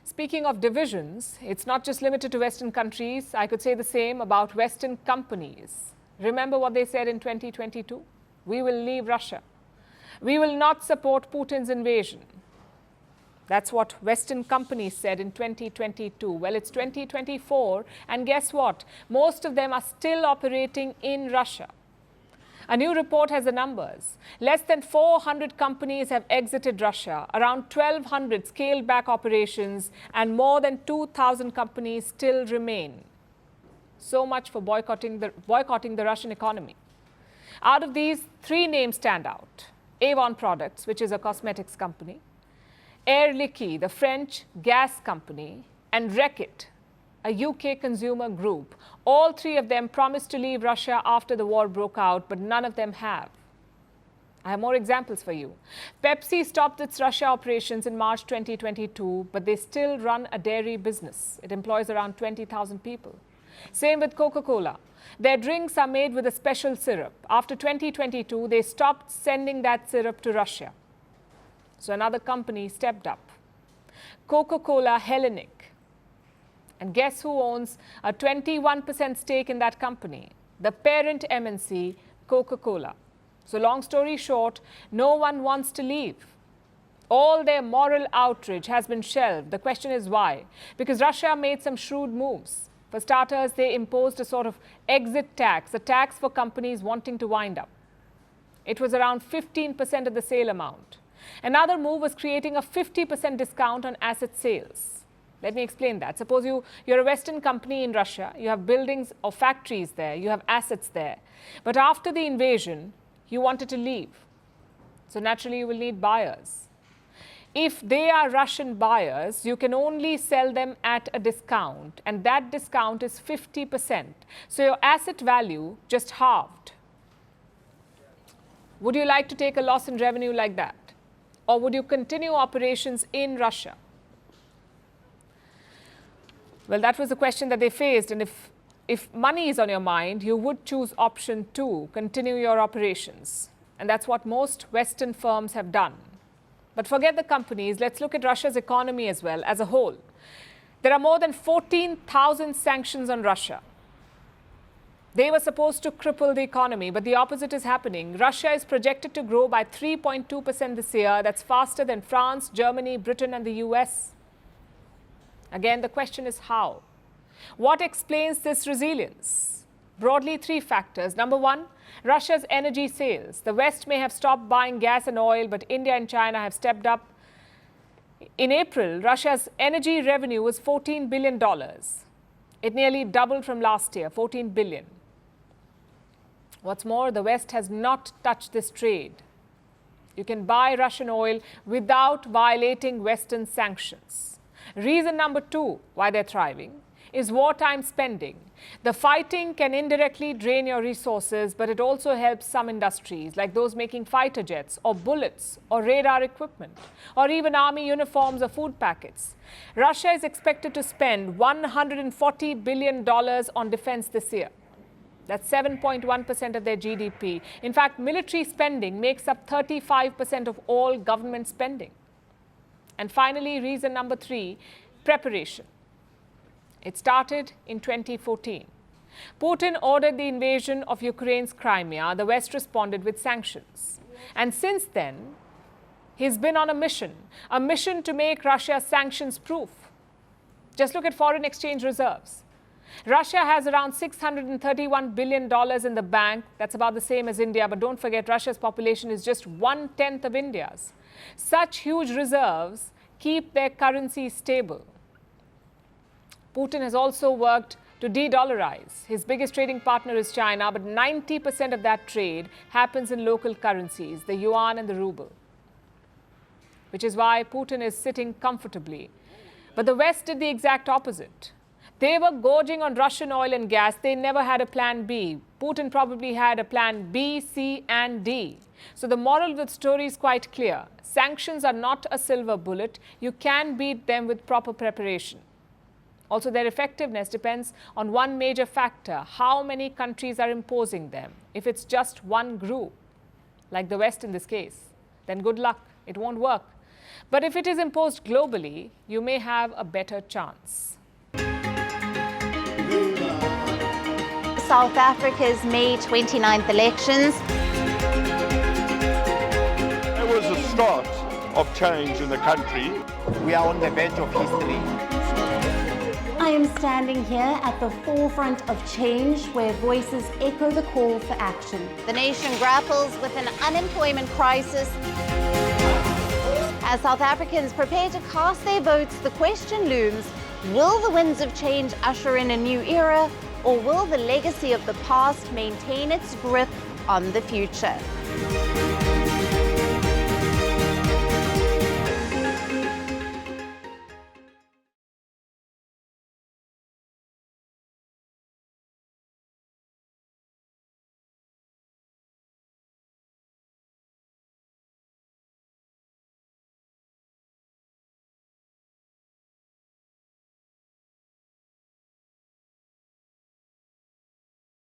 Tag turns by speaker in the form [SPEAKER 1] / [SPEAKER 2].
[SPEAKER 1] Speaking of divisions, it's not just limited to Western countries. I could say the same about Western companies. Remember what they said in 2022? We will leave Russia. We will not support Putin's invasion. That's what Western companies said in 2022. Well, it's 2024, and guess what? Most of them are still operating in Russia. A new report has the numbers. Less than 400 companies have exited Russia, around 1,200 scaled back operations, and more than 2,000 companies still remain. So much for boycotting the Russian economy. Out of these, 3 names stand out. Avon Products, which is a cosmetics company, Air Liquide, the French gas company, and Reckitt, a UK consumer group. All 3 of them promised to leave Russia after the war broke out, but none of them have. I have more examples for you. Pepsi stopped its Russia operations in March 2022, but they still run a dairy business. It employs around 20,000 people. Same with Coca-Cola. Their drinks are made with a special syrup. After 2022, they stopped sending that syrup to Russia. So another company stepped up. Coca-Cola Hellenic. And guess who owns a 21% stake in that company? The parent MNC, Coca-Cola. So long story short, no one wants to leave. All their moral outrage has been shelved. The question is why? Because Russia made some shrewd moves. For starters, they imposed a sort of exit tax, a tax for companies wanting to wind up. It was around 15% of the sale amount. Another move was creating a 50% discount on asset sales. Let me explain that. Suppose you're a Western company in Russia, you have buildings or factories there, you have assets there. But after the invasion, you wanted to leave. So naturally, you will need buyers. If they are Russian buyers, you can only sell them at a discount, and that discount is 50%. So your asset value just halved. Would you like to take a loss in revenue like that? Or would you continue operations in Russia? Well, that was the question that they faced. And if money is on your mind, you would choose option 2, continue your operations. And that's what most Western firms have done. But forget the companies. Let's look at Russia's economy as well, as a whole. There are more than 14,000 sanctions on Russia. They were supposed to cripple the economy, but the opposite is happening. Russia is projected to grow by 3.2% this year. That's faster than France, Germany, Britain, and the US. Again, the question is how? What explains this resilience? Broadly, 3 factors. Number 1, Russia's energy sales. The West may have stopped buying gas and oil, but India and China have stepped up. In April, Russia's energy revenue was $14 billion. It nearly doubled from last year, $14 billion. What's more, the West has not touched this trade. You can buy Russian oil without violating Western sanctions. Reason number 2 why they're thriving is wartime spending. The fighting can indirectly drain your resources, but it also helps some industries like those making fighter jets or bullets or radar equipment or even army uniforms or food packets. Russia is expected to spend $140 billion on defense this year. That's 7.1% of their GDP. In fact, military spending makes up 35% of all government spending. And finally, reason number 3, preparation. It started in 2014. Putin ordered the invasion of Ukraine's Crimea. The West responded with sanctions. And since then, he's been on a mission to make Russia sanctions-proof. Just look at foreign exchange reserves. Russia has around $631 billion in the bank. That's about the same as India. But don't forget, Russia's population is just 1/10 of India's. Such huge reserves keep their currency stable. Putin has also worked to de-dollarize. His biggest trading partner is China, but 90% of that trade happens in local currencies, the yuan and the ruble, which is why Putin is sitting comfortably. But the West did the exact opposite. They were gorging on Russian oil and gas. They never had a plan B. Putin probably had a plan B, C, and D. So the moral of the story is quite clear. Sanctions are not a silver bullet. You can beat them with proper preparation. Also, their effectiveness depends on one major factor: how many countries are imposing them. If it's just one group, like the West in this case, then good luck. It won't work. But if it is imposed globally, you may have a better chance.
[SPEAKER 2] South Africa's May 29th elections.
[SPEAKER 3] It was the start of change in the country.
[SPEAKER 4] We are on the verge of history.
[SPEAKER 5] I am standing here at the forefront of change where voices echo the call for action.
[SPEAKER 2] The nation grapples with an unemployment crisis. As South Africans prepare to cast their votes, the question looms, will the winds of change usher in a new era, or will the legacy of the past maintain its grip on the future?